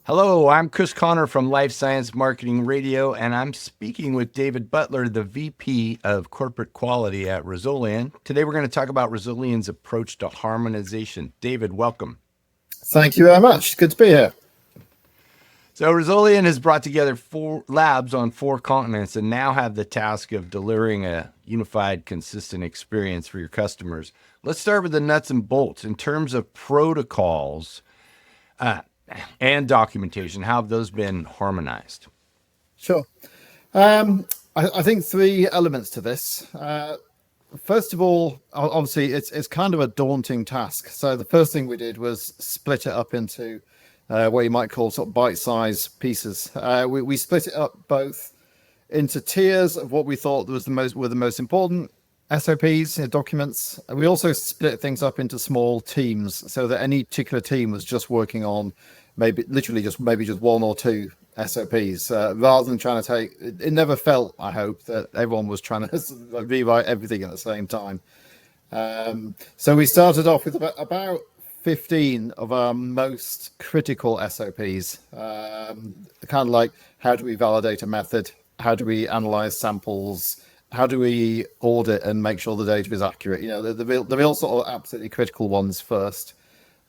Hello, I'm Chris Connor from Life Science Marketing Radio, and I'm speaking with David Butler, the VP of Corporate Quality at Resolian. Today, we're going to talk about Resolian's approach to harmonization. David, welcome. Thank you very much. Good to be here. So, Resolian has brought together 4 labs on 4 continents and now have the task of delivering a unified, consistent experience for your customers. Let's start with the nuts and bolts. In terms of protocols, and documentation, how have those been harmonized? Sure. I think 3 elements to this. First of all, obviously, it's kind of a daunting task. So the first thing we did was split it up into what you might call sort of bite-sized pieces. We split it up both into tiers of what we thought were the most important SOPs, documents. We also split things up into small teams so that any particular team was just working on maybe just 1 or 2 SOPs, rather than trying to take. It never felt, I hope, that everyone was trying to rewrite everything at the same time. So we started off with about 15 of our most critical SOPs, kind of like how do we validate a method, how do we analyze samples, how do we audit and make sure the data is accurate? The real sort of absolutely critical ones first.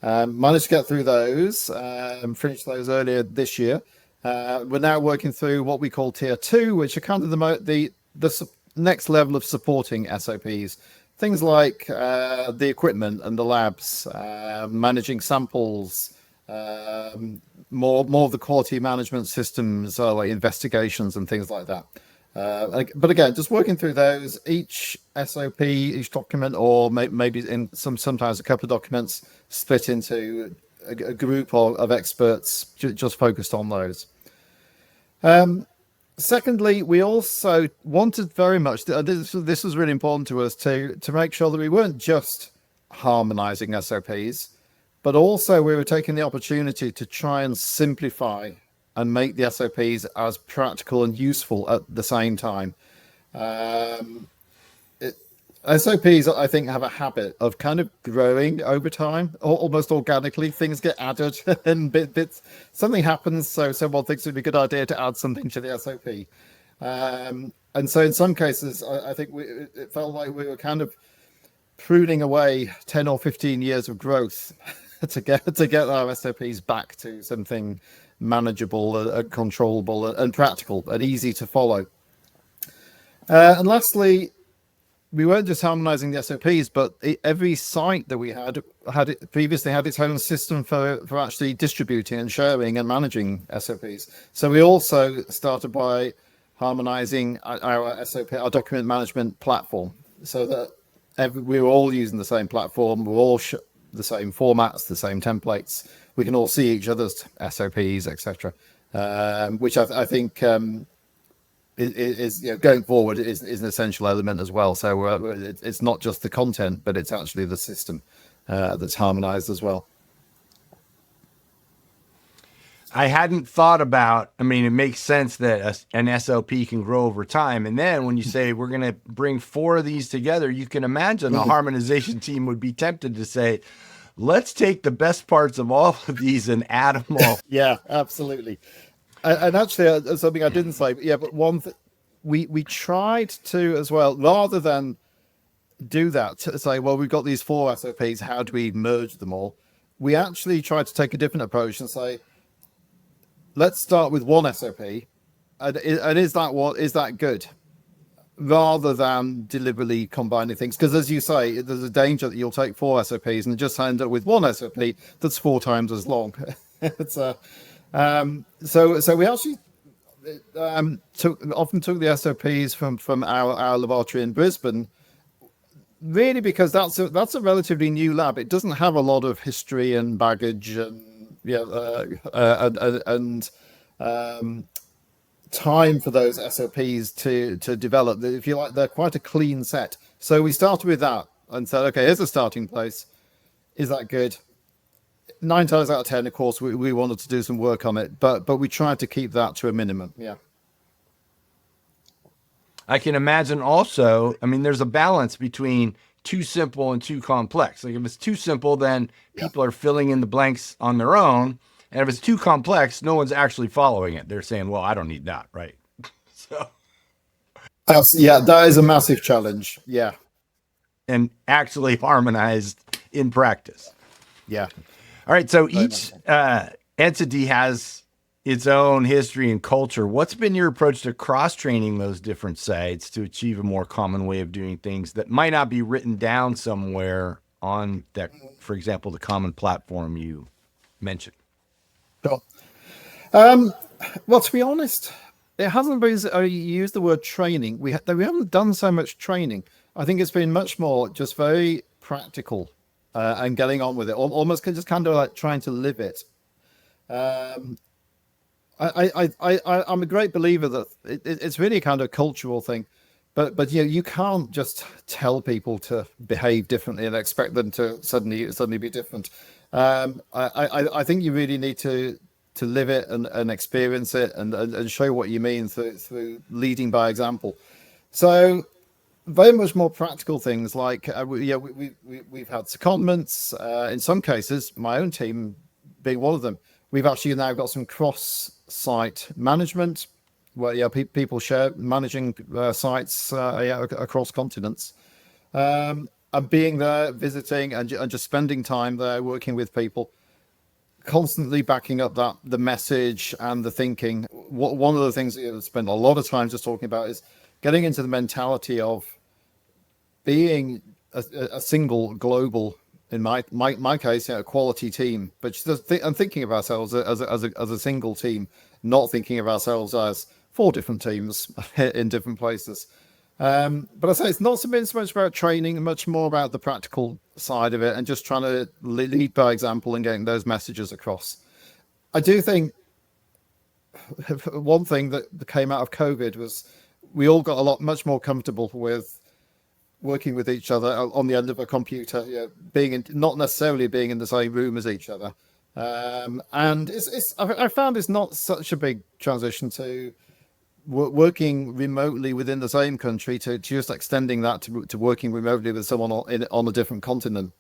Managed to get through those and finish those earlier this year. We're now working through what we call tier 2, which are kind of the next level of supporting SOPs. Things like the equipment and the labs, managing samples, more of the quality management systems, like investigations and things like that. But again, just working through those, each SOP, each document, or maybe in sometimes a couple of documents, split into a group of experts just focused on those. Secondly, we also wanted very much, this was really important to us, to make sure that we weren't just harmonizing SOPs, but also we were taking the opportunity to try and simplify and make the SOPs as practical and useful at the same time. SOPs, I think, have a habit of kind of growing over time, almost organically. Things get added and bits. Something happens, so someone thinks it would be a good idea to add something to the SOP. And so in some cases, I think it felt like we were kind of pruning away 10 or 15 years of growth to get our SOPs back to something manageable, controllable, and practical, and easy to follow. And lastly, we weren't just harmonizing the SOPs, but every site that we had previously had its own system for actually distributing and sharing and managing SOPs. So we also started by harmonizing our SOP, our document management platform, so that we were all using the same platform, we're all the same formats, the same templates. We can all see each other's SOPs, etc., which I think is going forward is an essential element as well. So it's not just the content, but it's actually the system that's harmonized as well. I hadn't thought about, it makes sense that an SOP can grow over time. And then when you say we're going to bring 4 of these together, you can imagine a harmonization team would be tempted to say, let's take the best parts of all of these and add them all. Yeah, absolutely. And actually, something I didn't say, but we tried to as well, rather than do that, to say, well, we've got these 4 SOPs, how do we merge them all? We actually tried to take a different approach and say, let's start with 1 SOP, and is that good? Rather than deliberately combining things, because as you say, there's a danger that you'll take 4 SOPs and just end up with 1 SOP that's 4 times as long. So we actually often took the SOPs from our laboratory in Brisbane, really because that's a relatively new lab. It doesn't have a lot of history and baggage and time for those SOPs to develop. If you like, they're quite a clean set. So we started with that and said, okay, here's a starting place. Is that good? 9 times out of 10, of course, we wanted to do some work on it, but we tried to keep that to a minimum. Yeah. I can imagine also, there's a balance between too simple and too complex. Like if it's too simple, then people are filling in the blanks on their own. And if it's too complex, no one's actually following it. They're saying, well, I don't need that, right? So, Yeah, that is a massive challenge. Yeah, and actually harmonized in practice. yeah, All right. So very much each so. entity has its own history and culture. What's been your approach to cross training those different sites to achieve a more common way of doing things that might not be written down somewhere on that, for example, the common platform you mentioned? Sure. Well, to be honest, it hasn't been. You use the word training. We haven't done so much training. I think it's been much more just very practical and getting on with it. Almost just kind of like trying to live it. I'm a great believer that it's really a kind of cultural thing, but you can't just tell people to behave differently and expect them to suddenly be different. I think you really need to live it and experience it and show what you mean through leading by example. So very much more practical things like we've had secondments. In some cases, my own team being one of them. We've actually now got some cross-site management where people share managing sites across continents. And being there, visiting, and just spending time there, working with people, constantly backing up the message and the thinking. One of the things that I spend a lot of time just talking about is getting into the mentality of being a single global, in my case, a quality team, but I'm thinking of ourselves as a single team, not thinking of ourselves as four different teams in different places. But I say it's not so much about training, much more about the practical side of it, and just trying to lead by example and getting those messages across. I do think one thing that came out of COVID was we all got much more comfortable with working with each other on the end of a computer, not necessarily being in the same room as each other. And I found it's not such a big transition to working remotely within the same country to just extending that to working remotely with someone on a different continent.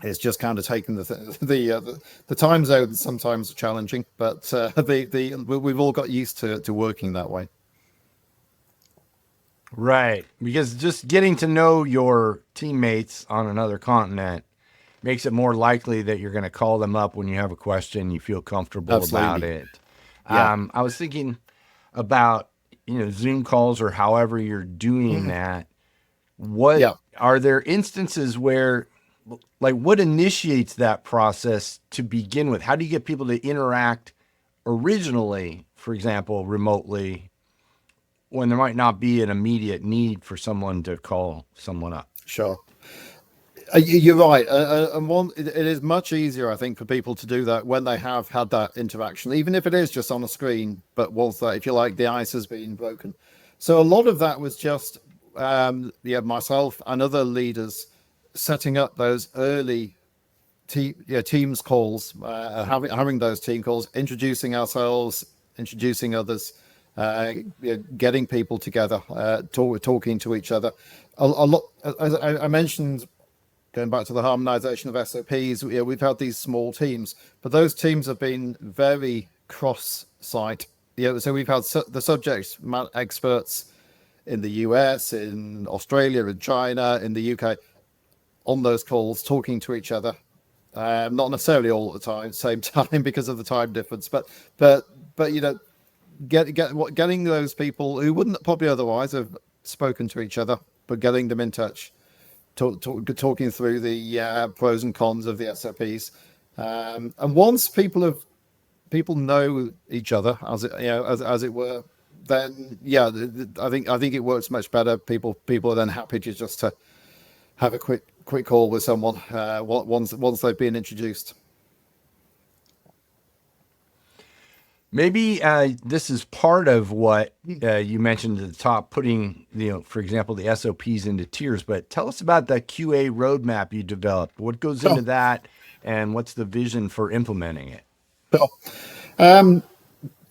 It's just kind of taken the time zone sometimes challenging, but we've all got used to working that way. Right. Because just getting to know your teammates on another continent makes it more likely that you're going to call them up when you have a question, you feel comfortable about Absolutely. it. Yeah. I was thinking about, Zoom calls or however you're doing that. What Yeah. are there instances where, like, what initiates that process to begin with? How do you get people to interact originally, for example, remotely, when there might not be an immediate need for someone to call someone up? Sure. You're right, and it is much easier, I think, for people to do that when they have had that interaction, even if it is just on a screen. But once that, if you like, the ice has been broken. So a lot of that was just, myself and other leaders setting up those early Teams calls, having those team calls, introducing ourselves, introducing others, getting people together, talking to each other. A lot, as I mentioned, going back to the harmonization of SOPs, we've had these small teams, but those teams have been very cross-site. So we've had the subject experts in the US, in Australia, in China, in the UK, on those calls, talking to each other. Not necessarily all at the time, same time because of the time difference, but getting those people who wouldn't probably otherwise have spoken to each other, but getting them in touch, talking through the pros and cons of the SOPs. And once people know each other, as it were, then I think it works much better. People are then happy to just to have a quick call with someone once they've been introduced. Maybe this is part of what you mentioned at the top, putting, for example, the SOPs into tiers. But tell us about the QA roadmap you developed. What goes into Sure. that, and what's the vision for implementing it? Sure.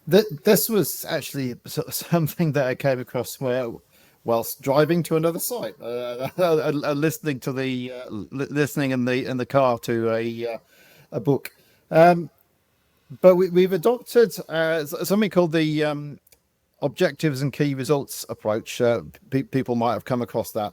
This was actually something that I came across whilst driving to another site, listening to listening in the car to a book. But we've adopted something called the objectives and key results approach. People might have come across that.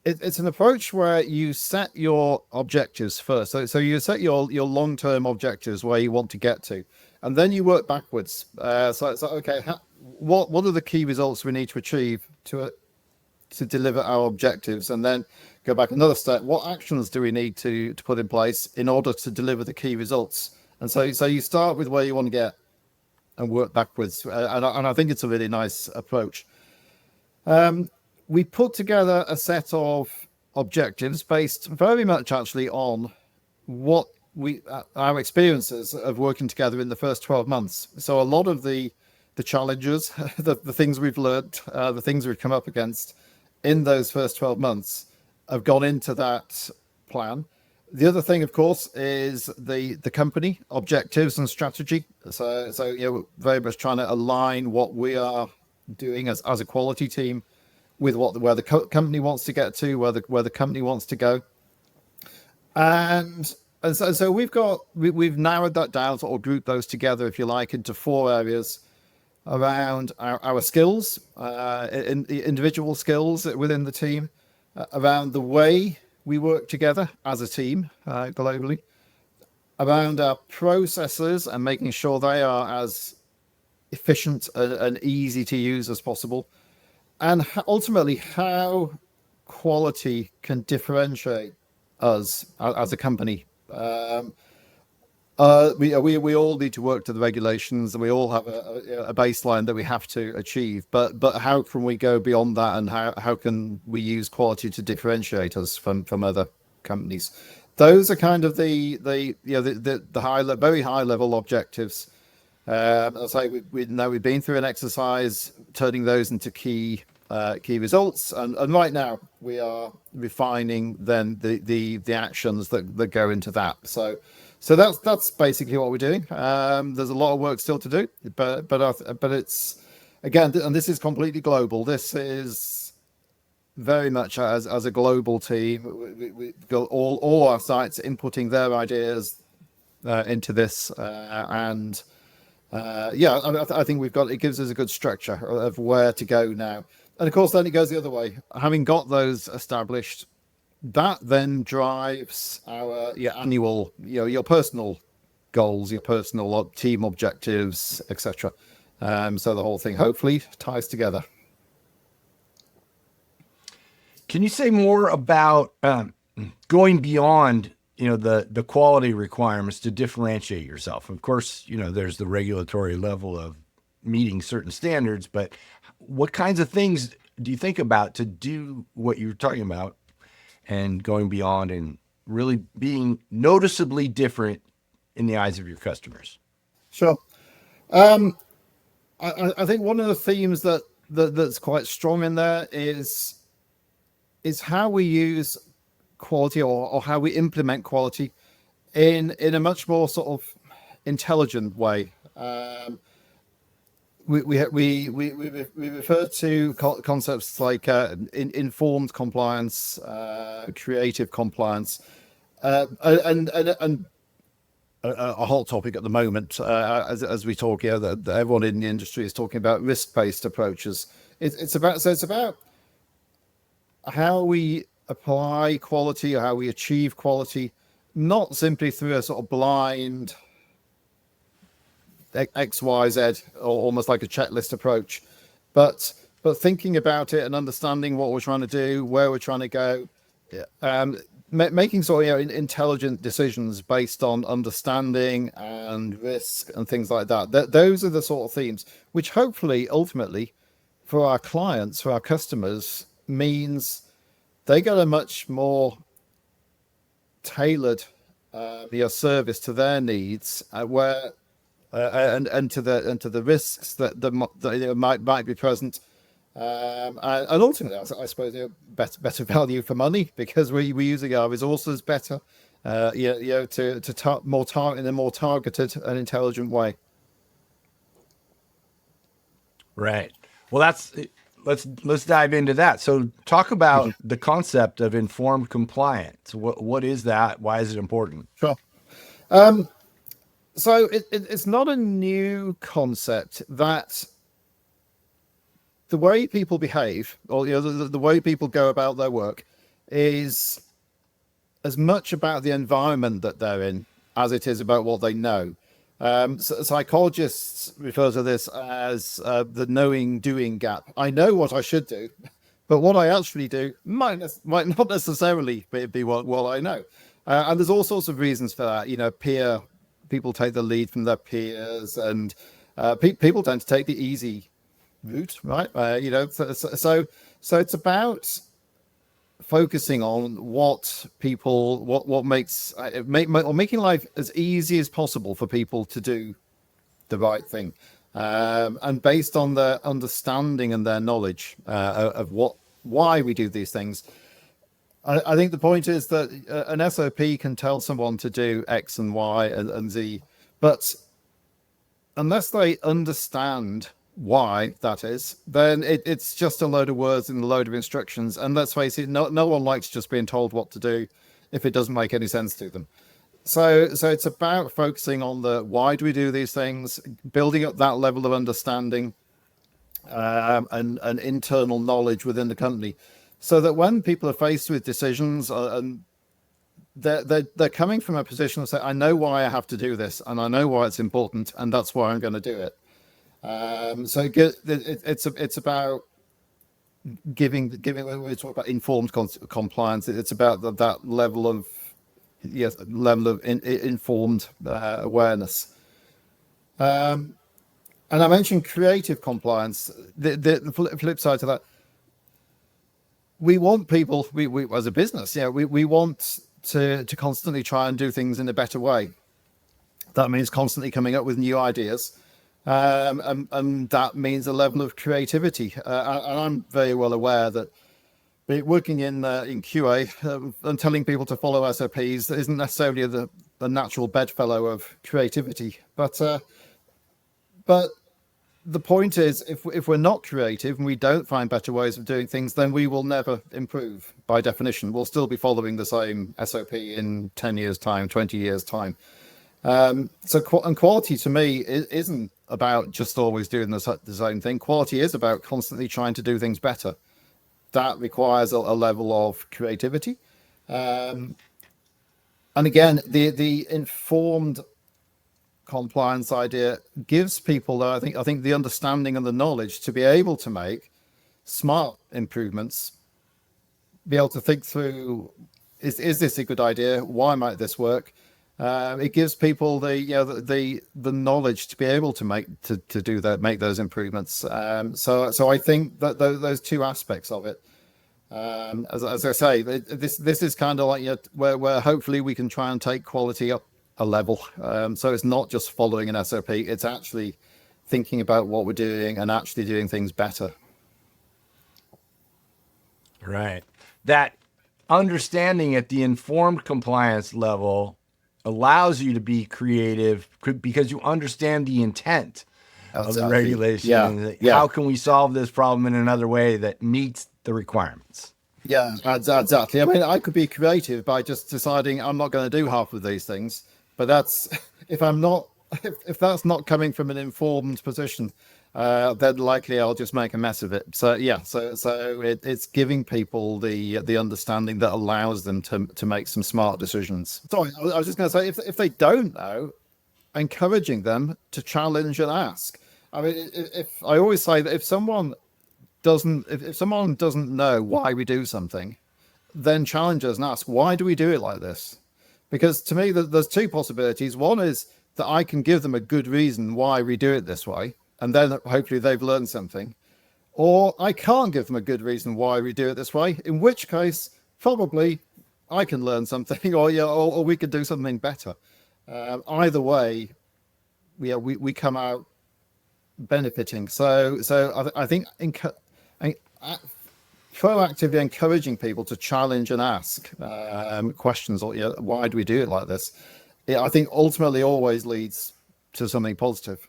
It's an approach where you set your objectives first. So you set your long-term objectives where you want to get to, and then you work backwards. So it's like, okay, what are the key results we need to achieve to deliver our objectives, and then go back another step. What actions do we need to put in place in order to deliver the key results? And so you start with where you want to get and work backwards. And I think it's a really nice approach. We put together a set of objectives based very much actually on what our experiences of working together in the first 12 months. So a lot of the challenges, the things we've learned, the things we've come up against in those first 12 months have gone into that plan. The other thing, of course, is the company objectives and strategy. So very much trying to align what we are doing as a quality team with where the company wants to get to, where the company wants to go. And so we've narrowed that down, or grouped those together, if you like, into 4 areas around our skills, individual skills within the team, around the way we work together as a team globally, around our processes and making sure they are as efficient and easy to use as possible, and ultimately how quality can differentiate us as a company. We all need to work to the regulations, and we all have a baseline that we have to achieve. But how can we go beyond that, and how can we use quality to differentiate us from other companies? Those are kind of the very high level objectives. I'll say we've been through an exercise turning those into key results, and right now we are refining then the actions that go into that. So that's basically what we're doing. There's a lot of work still to do, but it's, again, and this is completely global. This is very much as a global team. We got all our sites inputting their ideas into this, and I think it gives us a good structure of where to go now. And of course, then it goes the other way. Having got those established, that then drives your annual, your personal goals, your personal team objectives, etc. So the whole thing hopefully ties together. Can you say more about going beyond, the quality requirements to differentiate yourself? Of course, there's the regulatory level of meeting certain standards, but what kinds of things do you think about to do what you're talking about, and going beyond and really being noticeably different in the eyes of your customers? Sure. I think one of the themes that's quite strong in there is how we use quality, or how we implement quality in a much more sort of intelligent way. We refer to concepts like informed compliance, creative compliance, and a hot topic at the moment, as we talk here, that everyone in the industry is talking about risk-based approaches. It's about how we apply quality, or how we achieve quality, not simply through a sort of blind X, Y, Z, or almost like a checklist approach, but thinking about it and understanding what we're trying to do, where we're trying to go, making sort of intelligent decisions based on understanding and risk and things like that. Those are the sort of themes which hopefully ultimately for our clients, for our customers, means they get a much more tailored service to their needs, where and to the risks that might be present, and ultimately, I suppose, better value for money, because we're using our resources better, to more in a more targeted and intelligent way. Right. Well, let's dive into that. So talk about the concept of informed compliance. What is that? Why is it important? Sure. So it's not a new concept that the way people behave, or the way people go about their work, is as much about the environment that they're in as it is about what they know. Psychologists refer to this as the knowing doing gap. I know what I should do, but what I actually do might not necessarily be what I know. And there's all sorts of reasons for that. Peer people take the lead from their peers, and people tend to take the easy route, right? So it's about focusing on what makes making life as easy as possible for people to do the right thing, and based on their understanding and their knowledge of why we do these things. I think the point is that an SOP can tell someone to do X and Y and Z, but unless they understand why that is, then it's just a load of words and a load of instructions. And let's face it, no one likes just being told what to do if it doesn't make any sense to them. So it's about focusing on the why do we do these things, building up that level of understanding and internal knowledge within the company, so that when people are faced with decisions and they're coming from a position of say, I know why I have to do this, and I know why it's important, and that's why I'm going to do it. It's about giving when we talk about informed compliance. It's about that level of informed awareness. And I mentioned creative compliance. The flip side to that, we want people. We as a business, we want to constantly try and do things in a better way. That means constantly coming up with new ideas. And that means a level of creativity. And I'm very well aware that working in QA and telling people to follow SOPs isn't necessarily the natural bedfellow of creativity. But the point is, if we're not creative and we don't find better ways of doing things, then we will never improve by definition. We'll still be following the same SOP in 10 years' time, 20 years' time. And quality to me isn't about just always doing the same thing. Quality is about constantly trying to do things better. That requires a level of creativity. And again, the informed compliance idea gives people, I think the understanding and the knowledge to be able to make smart improvements, be able to think through, is this a good idea? Why might this work? It gives people the knowledge to be able to make those improvements. So I think that those two aspects of it, as I say, this is kind of like where hopefully we can try and take quality up a level. So it's not just following an SOP; it's actually thinking about what we're doing and actually doing things better. Right. That understanding at the informed compliance level allows you to be creative because you understand the intent of the regulation. Yeah. And how can we solve this problem in another way that meets the requirements? Yeah, exactly. I mean, I could be creative by just deciding I'm not going to do half of these things, but that's if that's not coming from an informed position, then likely I'll just make a mess of it. So yeah, so it's giving people the understanding that allows them to make some smart decisions. Sorry, I was just going to say, if they don't know, encouraging them to challenge and ask. I mean, if I always say that if someone doesn't know why we do something, then challenge us and ask, why do we do it like this? Because to me, there's two possibilities. One is that I can give them a good reason why we do it this way, and then hopefully they've learned something. Or I can't give them a good reason why we do it this way, in which case probably I can learn something, or we could do something better. Either way, we come out benefiting. So I think proactively encouraging people to challenge and ask questions, or why do we do it like this? I think ultimately always leads to something positive.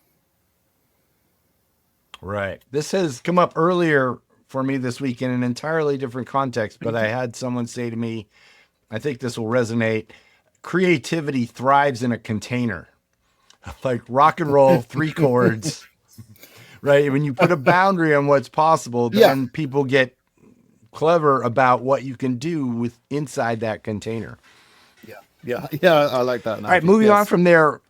Right. This has come up earlier for me this week in an entirely different context, but I had someone say to me, I think this will resonate: creativity thrives in a container. like rock and roll, three chords, right? When you put a boundary on what's possible, Yeah, then people get clever about what you can do with inside that container. yeah. I like that All right, analogy. moving on Yes. from there,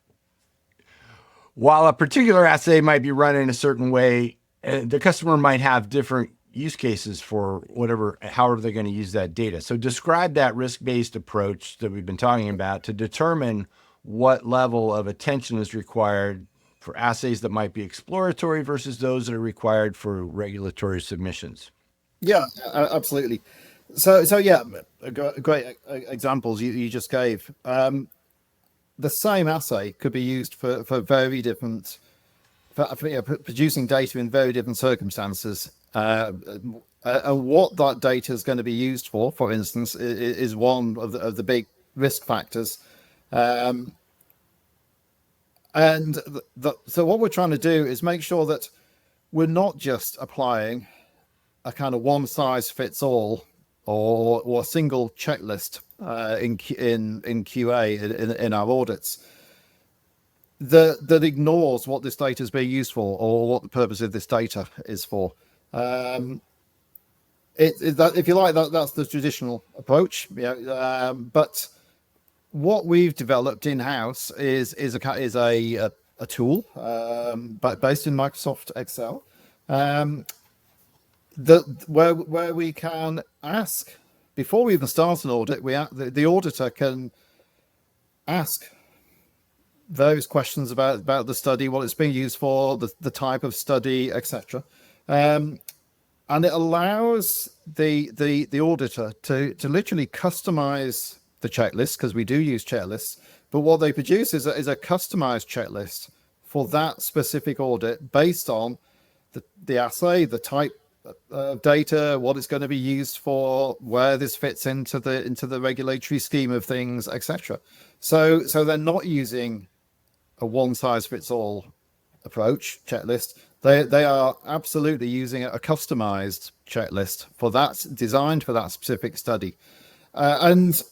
while a particular assay might be run in a certain way, the customer might have different use cases for whatever, however they're going to use that data. So describe that risk-based approach that we've been talking about to determine what level of attention is required for assays that might be exploratory versus those that are required for regulatory submissions. Yeah, absolutely. So yeah, great examples you just gave. The same assay could be used for very different, producing data in very different circumstances. And what that data is going to be used for instance, is one of the big risk factors. And so what we're trying to do is make sure that we're not just applying a kind of one size fits all or a single checklist in QA in our audits that ignores what this data is being used for or what the purpose of this data is for. That, if you like, that's the traditional approach. Yeah, but what we've developed in house is a tool, but based in Microsoft Excel, that where we can ask before we even start an audit. The auditor can ask various questions about the study, what it's being used for, the type of study, etc. And it allows the auditor to literally customize the checklist, because we do use checklists. But what they produce is a customized checklist for that specific audit based on the assay, the type of data, what it's going to be used for, where this fits into the regulatory scheme of things, etc. So they're not using a one size fits all approach checklist. They are absolutely using a customized checklist for that, designed for that specific study. And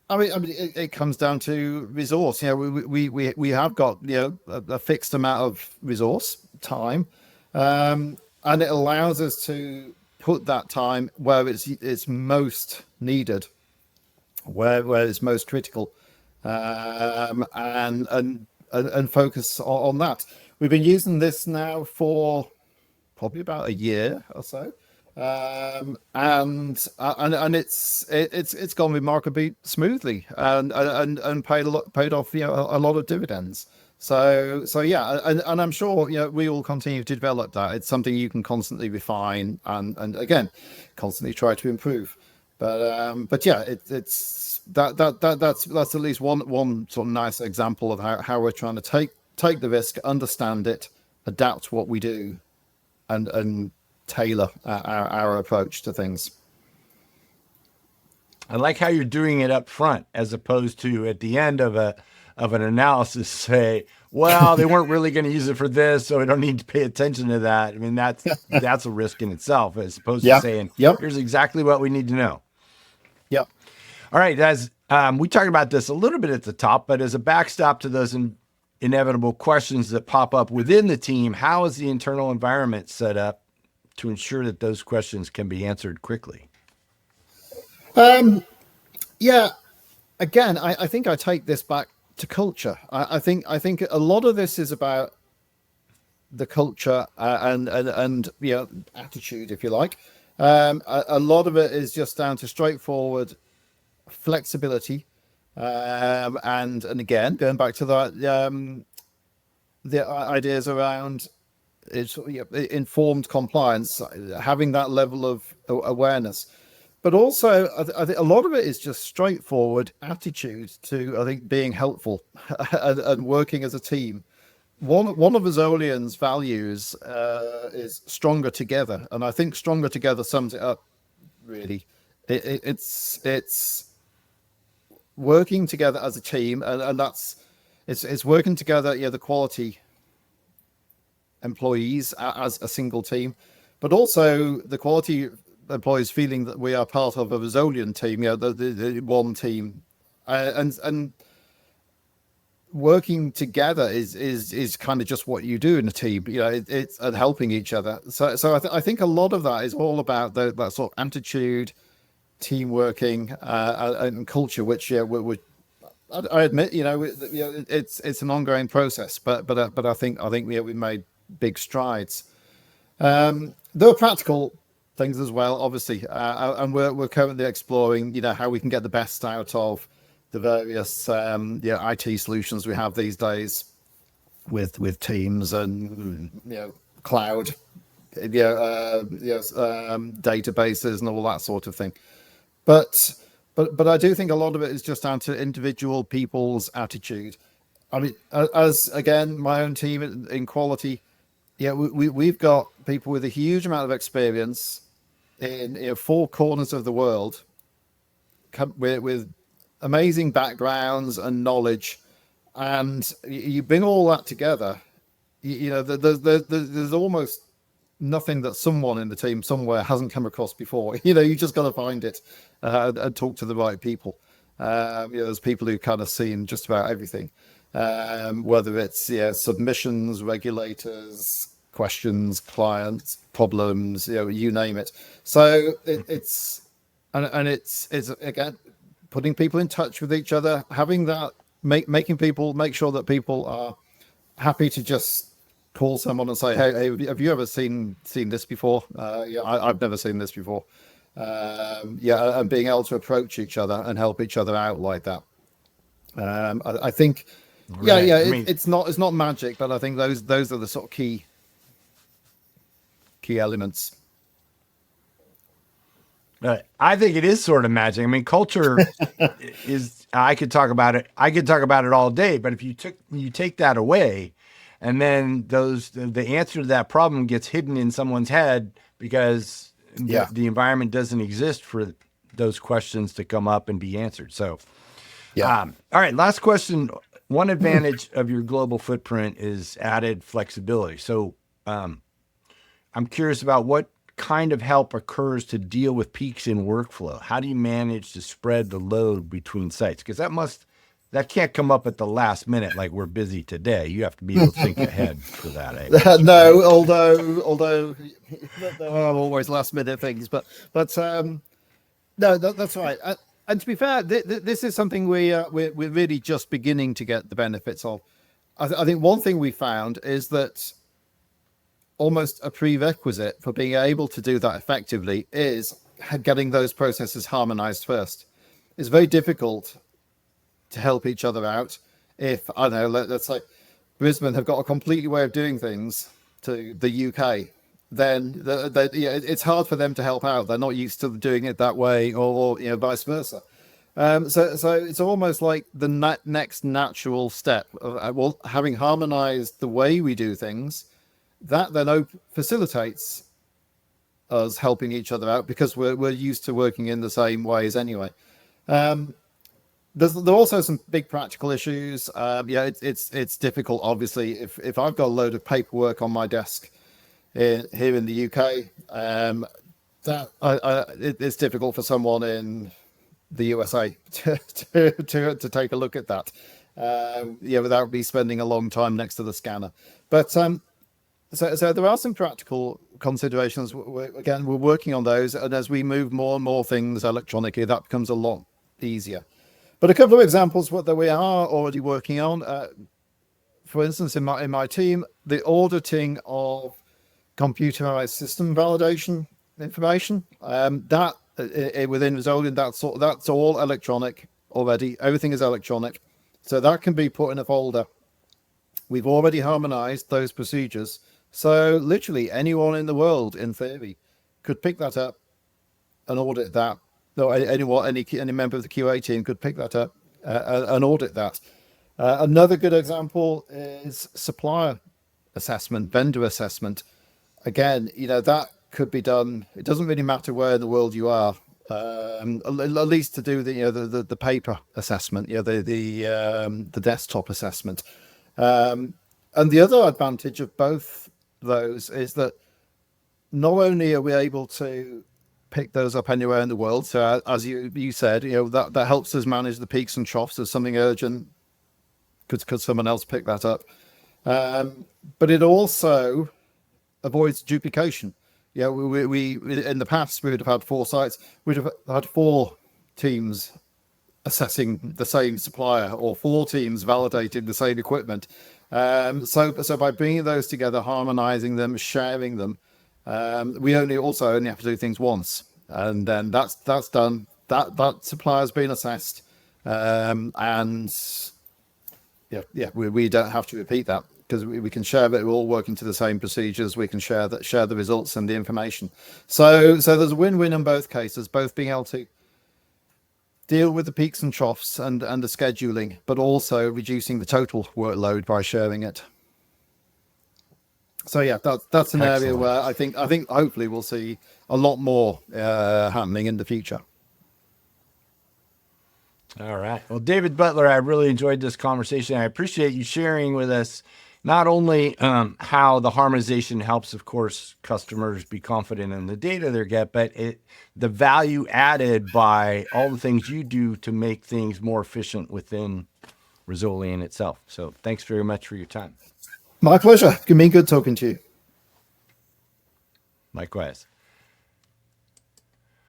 I mean, it comes down to resource. We have got a fixed amount of resource time, and it allows us to put that time where it's most needed, where it's most critical, and focus on that. We've been using this now for probably about a year or so, and it's gone remarkably smoothly, and paid off a lot of dividends. So yeah, and I'm sure we will continue to develop that. It's something you can constantly refine and again constantly try to improve. But yeah, that's at least one sort of nice example of how we're trying to take the risk, understand it, adapt what we do, and tailor our approach to things. I like how you're doing it up front as opposed to at the end of an analysis say, well, they weren't really going to use it for this, so we don't need to pay attention to that. I mean, that's a risk in itself, as opposed to Yeah. saying, Yep. here's exactly what we need to know. Yep. All right, as we talked about this a little bit at the top, but as a backstop to those inevitable questions that pop up within the team, how is the internal environment set up to ensure that those questions can be answered quickly? Yeah. Again, I think I take this back to culture. I think a lot of this is about the culture, and attitude, if you like. A lot of it is just down to straightforward flexibility, and again going back to that, the ideas around it's informed compliance, having that level of awareness. But also, I think a lot of it is just straightforward attitude to, I think, being helpful and working as a team. One of Resolian's values is stronger together, and I think stronger together sums it up really. It's working together as a team, and that's it's working together. The quality employees as a single team, but also the quality employees feeling that we are part of a Resolian team. The one team, and working together is kind of just what you do in a team. It's and helping each other. So I think a lot of that is all about that sort of attitude, team working, and culture, which I admit, it's an ongoing process, but I think we made big strides. There are practical things as well, obviously, and we're currently exploring, how we can get the best out of the various IT solutions we have these days with Teams and cloud, databases and all that sort of thing. But I do think a lot of it is just down to individual people's attitude. I mean, as again, my own team in quality, we've got people with a huge amount of experience in four corners of the world, with amazing backgrounds and knowledge, and you bring all that together. There's almost nothing that someone in the team somewhere hasn't come across before. You just got to find it and talk to the right people. There's people who kind of seen just about everything, whether it's submissions, regulators, questions, clients, problems, you name it. So it's again putting people in touch with each other, having that make sure that people are happy to just call someone and say, hey, have you ever seen this before? I've never seen this before. And being able to approach each other and help each other out like that. I think, right. It's not magic, but I think those are the sort of key elements. I think it is sort of magic. I mean, culture is. I could talk about it all day. But if you take that away, and then the answer to that problem gets hidden in someone's head because the environment doesn't exist for those questions to come up and be answered. So, all right. Last question. One advantage of your global footprint is added flexibility. So, I'm curious about what kind of help occurs to deal with peaks in workflow. How do you manage to spread the load between sites? Because that can't come up at the last minute like we're busy today. You have to be able to think ahead for that. No, although there are always last minute things, but no, that's right. And to be fair, this is something we're really just beginning to get the benefits of. I think one thing we found is that almost a prerequisite for being able to do that effectively is getting those processes harmonized first. It's very difficult to help each other out if, I don't know, let's say Brisbane have got a completely way of doing things to the UK, then it's hard for them to help out. They're not used to doing it that way, or vice versa. So it's almost like the next natural step of having harmonized the way we do things. That then facilitates us helping each other out because we're used to working in the same ways anyway. There are also some big practical issues. It's difficult, obviously, if I've got a load of paperwork on my desk here in the UK, it's difficult for someone in the USA to take a look at that. Without me spending a long time next to the scanner. But so there are some practical considerations. We're working on those, and as we move more and more things electronically, that becomes a lot easier. But a couple of examples that we are already working on. For instance, in my team, the auditing of computerized system validation information. That within Resolian, that's all electronic already. Everything is electronic, so that can be put in a folder. We've already harmonized those procedures. So literally anyone in the world, in theory, could pick that up and audit that. No, any member of the QA team could pick that up and audit that. Another good example is supplier assessment, vendor assessment. Again, that could be done. It doesn't really matter where in the world you are. At least to do the paper assessment, the desktop assessment. And the other advantage of both those is that not only are we able to pick those up anywhere in the world, so as you said, that helps us manage the peaks and troughs. If something urgent could someone else pick that up? But it also avoids duplication. Yeah, we in the past we would have had 4 sites. We'd have had 4 teams assessing the same supplier, or 4 teams validating the same equipment. So by bringing those together, harmonizing them, sharing them, we only have to do things once, and then that's done. That supplier's been assessed, and we don't have to repeat that, because we can share that we're all working to the same procedures. We can share the results and the information. So there's a win-win in both cases, both being able to deal with the peaks and troughs and the scheduling, but also reducing the total workload by sharing it. So yeah, that's an area where I think hopefully we'll see a lot more happening in the future. All right. Well, David Butler, I really enjoyed this conversation. I appreciate you sharing with us not only how the harmonization helps, of course, customers be confident in the data they get, but the value added by all the things you do to make things more efficient within Resolian itself. So thanks very much for your time. My pleasure. It's been good talking to you. Likewise.